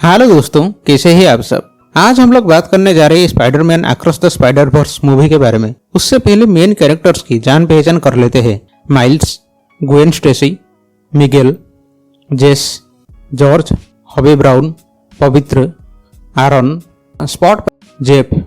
Hello दोस्तों, कैसे हैं आप सब। आज हम लोग बात करने जा रहे हैं Spiderman across the Spider verse movie के बारे में। उससे पहले मेन कैरेक्टर्स की जान पहचान कर लेते हैं। माइल्स, ग्वेन स्टेसी, मिगेल, जेस, जॉर्ज, हॉबी ब्राउन, पवित्र, आरन, स्पॉट, जेफ।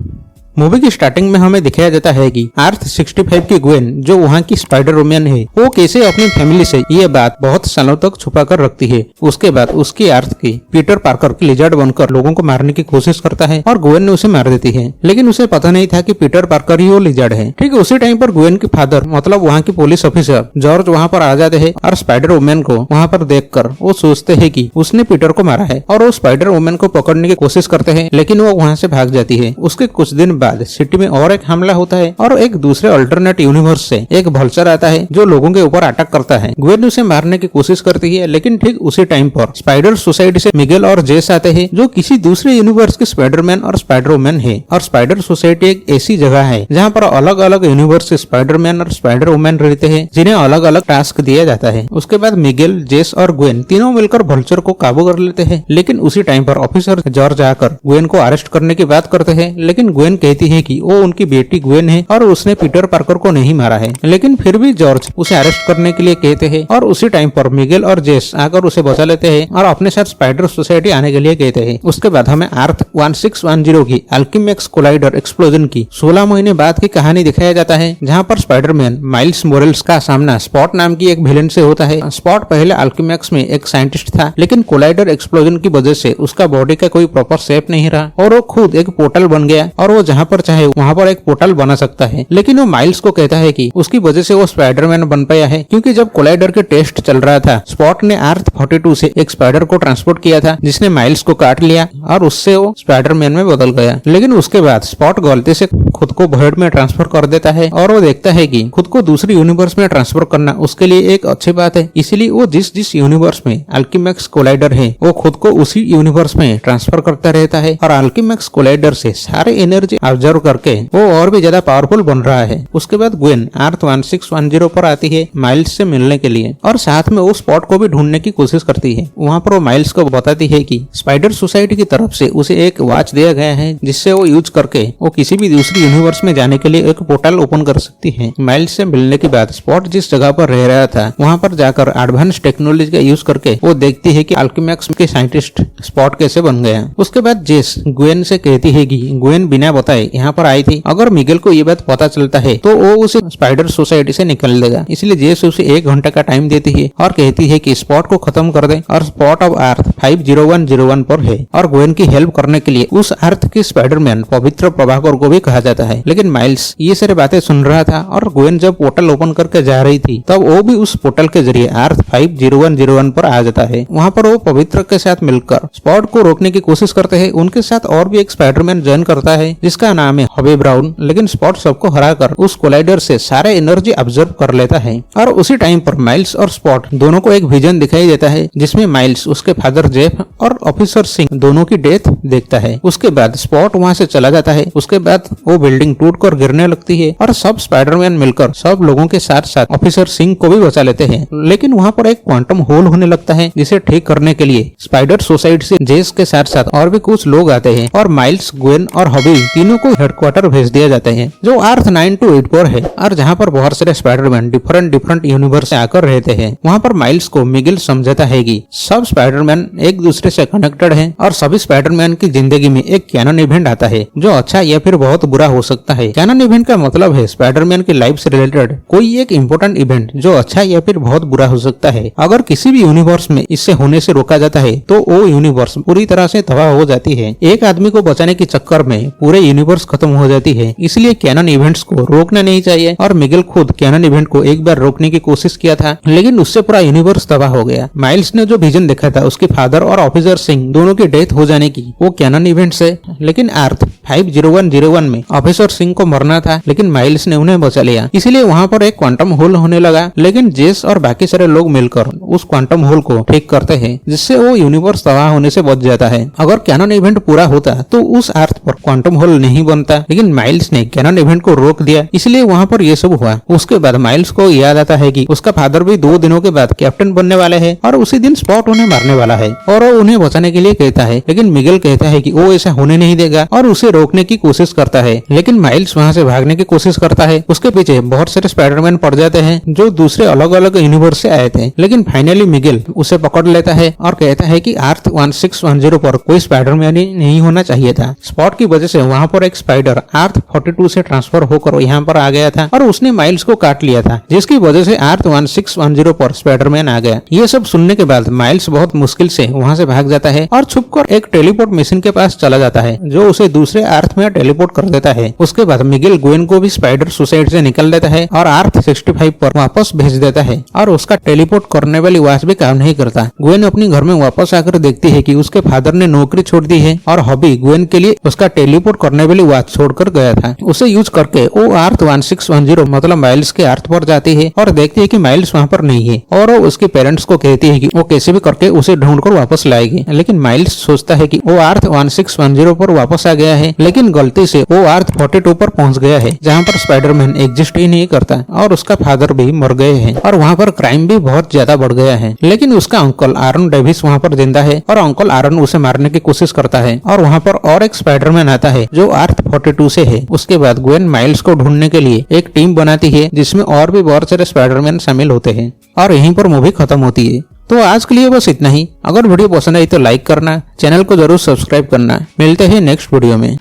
मूवी की स्टार्टिंग में हमें दिखाया जाता है कि अर्थ 65 की ग्वेन, जो वहाँ की स्पाइडर वुमन है, वो कैसे अपनी फैमिली से ये बात बहुत सालों तक छुपा कर रखती है। उसके बाद उसकी अर्थ की पीटर पार्कर की लिजर्ड बनकर लोगों को मारने की कोशिश करता है और ग्वेन ने उसे मार देती है, लेकिन उसे पता नहीं था कि पीटर पार्कर ही वो लिजर्ड है। ठीक उसी टाइम पर ग्वेन के फादर मतलब वहाँ के पुलिस ऑफिसर जॉर्ज वहाँ पर आ जाते हैं और स्पाइडर वुमन को वहाँ पर देखकर वो सोचते है कि उसने पीटर को मारा है और वो स्पाइडर वुमन को पकड़ने की कोशिश करते हैं, लेकिन वो वहाँ से भाग जाती है। उसके कुछ दिन बाद सिटी में और एक हमला होता है और एक दूसरे अल्टरनेट यूनिवर्स से एक वल्चर आता है जो लोगों के ऊपर अटैक करता है। ग्वेन उसे मारने की कोशिश करती है, लेकिन ठीक उसी टाइम पर स्पाइडर सोसाइटी से मिगेल और जेस आते हैं जो किसी दूसरे यूनिवर्स के स्पाइडरमैन और स्पाइडर वुमन है। और स्पाइडर सोसाइटी एक ऐसी जगह है जहाँ पर अलग अलग यूनिवर्स से स्पाइडरमैन और स्पाइडर वुमन रहते हैं, जिन्हें अलग अलग टास्क दिया जाता है। उसके बाद मिगेल, जेस और ग्वेन तीनों मिलकर वल्चर को काबू कर लेते हैं, लेकिन उसी टाइम पर ऑफिसर जॉर्ज आकर ग्वेन को अरेस्ट करने की बात करते हैं, लेकिन ग्वेन कहती है कि वो उनकी बेटी ग्वेन है और उसने पीटर पार्कर को नहीं मारा है। लेकिन फिर भी जॉर्ज उसे अरेस्ट करने के लिए कहते हैं और उसी टाइम पर मिगेल और जेस आकर उसे बचा लेते हैं और अपने साथ स्पाइडर सोसाइटी आने के लिए कहते हैं। उसके बाद हमें अर्थ 1610 की अल्केमिक्स कोलाइडर एक्सप्लोजन की 16 महीने बाद की कहानी दिखाया जाता है, जहाँ पर स्पाइडरमैन माइल्स मोरेल्स का सामना स्पॉट नाम की एक विलेन से होता है। स्पॉट पहले अल्केमिक्स में एक साइंटिस्ट था, लेकिन कोलाइडर एक्सप्लोजन की वजह से उसका बॉडी का कोई प्रॉपर शेप नहीं रहा और वो खुद एक पोर्टल बन गया और वो जहाँ पर चाहे वहाँ पर एक पोर्टल बना सकता है। लेकिन वो माइल्स को कहता है कि उसकी वजह से वो स्पाइडरमैन बन पाया है, क्योंकि जब कोलाइडर के टेस्ट चल रहा था, स्पॉट ने अर्थ 42 से एक स्पाइडर को ट्रांसपोर्ट किया था, जिसने माइल्स को काट लिया और उससे वो स्पाइडरमैन में बदल गया। लेकिन उसके बाद स्पॉट गलती से खुद को भर्ड में ट्रांसफर कर देता है और वो देखता है कि खुद को दूसरी यूनिवर्स में ट्रांसफर करना उसके लिए एक अच्छी बात है। इसीलिए वो जिस यूनिवर्स में अल्केमिक्स कोलाइडर है, वो खुद को उसी यूनिवर्स में ट्रांसफर करता रहता है और अल्केमिक्स कोलाइडर से सारे एनर्जी ऑब्जर्व करके वो और भी ज्यादा पावरफुल बन रहा है। उसके बाद ग्वेन अर्थ 1610 पर आती है माइल्स से मिलने के लिए और साथ में वो स्पॉट को भी ढूंढने की कोशिश करती है। वहाँ पर वो माइल्स को बताती है कि स्पाइडर सोसाइटी की तरफ से उसे एक वॉच दिया गया है, जिससे वो यूज करके वो किसी भी दूसरी यूनिवर्स में जाने के लिए एक पोर्टल ओपन कर सकती है। माइल्स से मिलने के बाद स्पॉट जिस जगह पर रह रहा था, वहाँ पर जाकर एडवांस टेक्नोलॉजी का यूज करके वो देखती है कि अल्केमिक्स के साइंटिस्ट स्पॉट कैसे बन गया। उसके बाद जेस ग्वेन से कहती है कि ग्वेन बिना बताए यहाँ पर आई थी, अगर मिगेल को ये बात पता चलता है तो वो उसे स्पाइडर सोसाइटी से निकल देगा। इसलिए जेस उसे 1 घंटे का टाइम देती है और कहती है कि स्पॉट को खत्म कर दे और स्पॉट अब अर्थ 50101 पर है और ग्वेन की हेल्प करने के लिए उस अर्थ के स्पाइडरमैन पवित्र प्रभाकर को भी कहा जाता है। लेकिन माइल्स ये सारी बातें सुन रहा था और ग्वेन जब पोर्टल ओपन करके जा रही थी, तब वो भी उस पोर्टल के जरिए अर्थ 50101 पर आ जाता है। वहाँ पर वो पवित्र के साथ मिलकर स्पॉट को रोकने की कोशिश करते हैं। उनके साथ और भी एक स्पाइडरमैन ज्वाइन करता है जिसका नाम है हॉबी ब्राउन, लेकिन स्पॉट सबको हराकर उस कोलाइडर से सारे एनर्जी ऑब्जर्व कर लेता है। और उसी टाइम पर माइल्स और स्पॉट दोनों को एक विजन दिखाई देता है, जिसमें माइल्स उसके फादर जेफ और ऑफिसर सिंह दोनों की डेथ देखता है। उसके बाद स्पॉट वहाँ से चला जाता है। उसके बाद वो बिल्डिंग टूटकर गिरने लगती है और सब स्पाइडरमैन मिलकर सब लोगों के साथ साथ ऑफिसर सिंह को भी बचा लेते हैं। लेकिन वहाँ पर एक क्वांटम होल होने लगता है, जिसे ठीक करने के लिए स्पाइडर सोसाइटी से जेस के साथ साथ और भी कुछ लोग आते हैं और माइल्स, ग्वेन और हॉबी तीनों को हेडक्वार्टर भेज दिया जाता है, जो अर्थ 928 पर है और जहाँ पर बहुत सारे स्पाइडरमैन डिफरेंट यूनिवर्स से आकर रहते हैं। वहाँ पर माइल्स को मिगेल समझाता है कि सब स्पाइडरमैन एक दूसरे से कनेक्टेड हैं और सभी स्पाइडरमैन की जिंदगी में एक कैनन इवेंट आता है, जो अच्छा या फिर बहुत बुरा हो सकता है। कैनन इवेंट का मतलब है स्पाइडरमैन की लाइफ से रिलेटेड कोई एक इम्पोर्टेंट इवेंट जो अच्छा या फिर बहुत बुरा हो सकता है। अगर किसी भी यूनिवर्स में इससे होने से रोका जाता है तो वो यूनिवर्स पूरी तरह से तबाह हो जाती है। एक आदमी को बचाने के चक्कर में पूरे यूनिवर्स खत्म हो जाती है। इसलिए कैनन इवेंट्स को रोकना नहीं चाहिए और मिगेल खुद कैनन इवेंट को एक बार रोकने की कोशिश किया था, लेकिन उससे पूरा यूनिवर्स तबाह हो गया। माइल्स ने जो विजन देखा था उसके फादर और ऑफिसर सिंह दोनों की डेथ हो जाने की, वो कैनन इवेंट से, लेकिन अर्थ 50101 में ऑफिसर सिंह को मरना था, लेकिन माइल्स ने उन्हें बचा लिया। इसलिए वहाँ पर एक क्वांटम होल होने लगा, लेकिन जेस और बाकी सारे लोग मिलकर उस क्वांटम होल को ठीक करते हैं, जिससे वो यूनिवर्स तबाह होने से बच जाता है। अगर कैनन इवेंट पूरा होता तो उस अर्थ पर क्वांटम होल नहीं नहीं बनता, लेकिन माइल्स ने कैनन इवेंट को रोक दिया, इसलिए वहाँ पर ये सब हुआ। उसके बाद माइल्स को याद आता है कि उसका फादर भी 2 दिनों के बाद कैप्टन बनने वाले हैं और उसी दिन स्पॉट उन्हें मारने वाला है और वो उन्हें बचाने के लिए कहता है, लेकिन मिगेल कहता है कि वो ऐसा होने नहीं देगा और उसे रोकने की कोशिश करता है। लेकिन माइल्स वहाँ से भागने की कोशिश करता है। उसके पीछे बहुत सारे स्पाइडरमैन पड़ जाते हैं जो दूसरे अलग अलग यूनिवर्स से आए थे, लेकिन फाइनली मिगेल उसे पकड़ लेता है और कहता है कि अर्थ 1610 पर कोई स्पाइडरमैन ही नहीं होना चाहिए था। स्पॉट की वजह से वहाँ पर एक स्पाइडर अर्थ 42 से ट्रांसफर होकर यहाँ पर आ गया था और उसने माइल्स को काट लिया था, जिसकी वजह से अर्थ 1610 पर स्पाइडरमैन आ गया। ये सब सुनने के बाद माइल्स बहुत मुश्किल से वहाँ से भाग जाता है और छुपकर एक टेलीपोर्ट मशीन के पास चला जाता है जो उसे दूसरे अर्थ में टेलीपोर्ट कर देता है। उसके बाद मिगेल ग्वेन को भी स्पाइडर सुसाइड से निकल देता है और अर्थ 65 पर वापस भेज देता है और उसका टेलीपोर्ट करने वाली वॉच भी काम नहीं करता। ग्वेन अपनी घर में वापस आकर देखती है कि उसके फादर ने नौकरी छोड़ दी है और हॉबी ग्वेन के लिए उसका टेलीपोर्ट करने वाली वॉच छोड़कर गया था। उसे यूज करके वो अर्थ 1610 मतलब माइल्स के अर्थ पर जाती है और देखती है कि माइल्स वहाँ पर नहीं है और वो उसके पेरेंट्स को कहती है कि वो कैसे भी करके उसे ढूंढकर वापस लाएगी। लेकिन माइल्स सोचता है कि वो अर्थ 1610 पर वापस आ गया है, लेकिन गलती से वो अर्थ 42 पर पहुंच गया है जहाँ पर स्पाइडरमैन एग्जिस्ट ही नहीं करता और उसका फादर भी मर गए हैं और वहाँ पर क्राइम भी बहुत ज्यादा बढ़ गया है। लेकिन उसका अंकल आरन डेविस वहाँ पर जिंदा है और अंकल आरन उसे मारने की कोशिश करता है और वहाँ पर और एक स्पाइडरमैन आता है जो अर्थ 42 से है। उसके बाद ग्वेन माइल्स को ढूंढने के लिए एक टीम बनाती है जिसमें और भी बहुत सारे स्पाइडरमैन शामिल होते हैं और यहीं पर मूवी खत्म होती है। तो आज के लिए बस इतना ही। अगर वीडियो पसंद आई तो लाइक करना, चैनल को जरूर सब्सक्राइब करना। मिलते हैं नेक्स्ट वीडियो में।